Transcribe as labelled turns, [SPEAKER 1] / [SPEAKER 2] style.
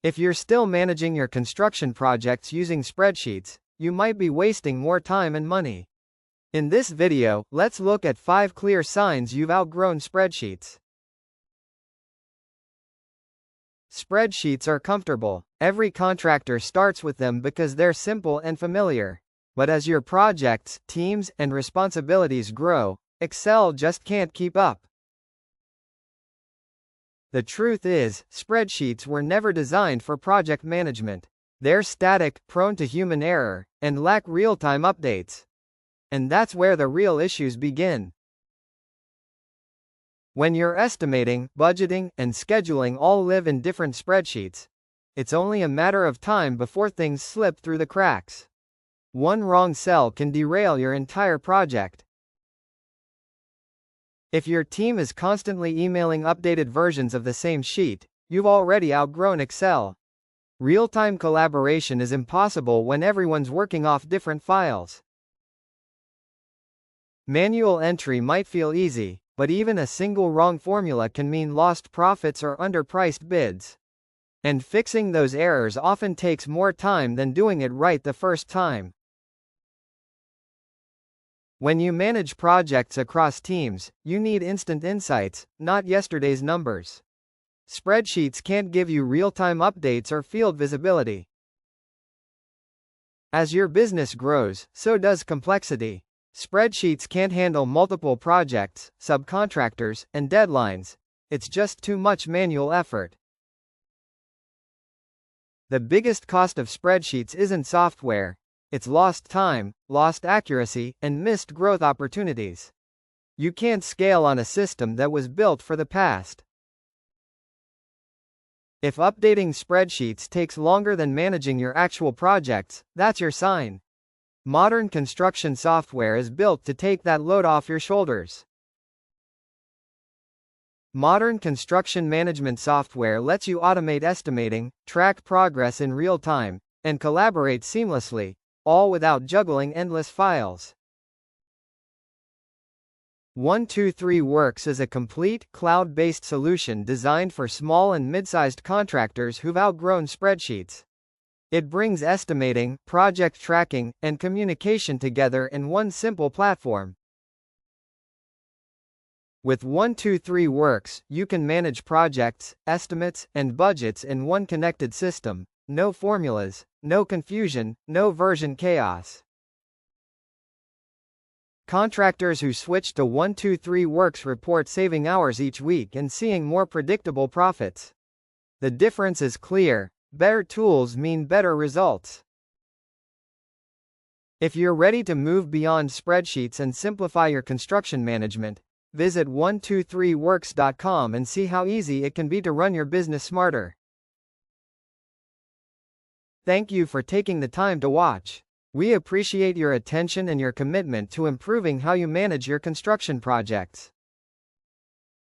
[SPEAKER 1] If you're still managing your construction projects using spreadsheets, you might be wasting more time and money. In this video, let's look at 5 clear signs you've outgrown spreadsheets. Spreadsheets are comfortable. Every contractor starts with them because they're simple and familiar. But as your projects, teams, and responsibilities grow, Excel just can't keep up. The truth is, spreadsheets were never designed for project management. They're static, prone to human error, and lack real-time updates. And that's where the real issues begin. When you're estimating, budgeting, and scheduling all live in different spreadsheets, it's only a matter of time before things slip through the cracks. One wrong cell can derail your entire project. If your team is constantly emailing updated versions of the same sheet, you've already outgrown Excel. Real-time collaboration is impossible when everyone's working off different files. Manual entry might feel easy, but even a single wrong formula can mean lost profits or underpriced bids. And fixing those errors often takes more time than doing it right the first time. When you manage projects across teams, you need instant insights, not yesterday's numbers. Spreadsheets can't give you real-time updates or field visibility. As your business grows, so does complexity. Spreadsheets can't handle multiple projects, subcontractors, and deadlines. It's just too much manual effort. The biggest cost of spreadsheets isn't software. It's lost time, lost accuracy, and missed growth opportunities. You can't scale on a system that was built for the past. If updating spreadsheets takes longer than managing your actual projects, that's your sign. Modern construction software is built to take that load off your shoulders. Modern construction management software lets you automate estimating, track progress in real time, and collaborate seamlessly, all without juggling endless files. 123Works is a complete, cloud-based solution designed for small and mid-sized contractors who've outgrown spreadsheets. It brings estimating, project tracking, and communication together in one simple platform. With 123Works, you can manage projects, estimates, and budgets in one connected system. No formulas, no confusion, no version chaos. Contractors who switch to 123Works report saving hours each week and seeing more predictable profits. The difference is clear: better tools mean better results. If you're ready to move beyond spreadsheets and simplify your construction management, visit 123works.com and see how easy it can be to run your business smarter. Thank you for taking the time to watch. We appreciate your attention and your commitment to improving how you manage your construction projects.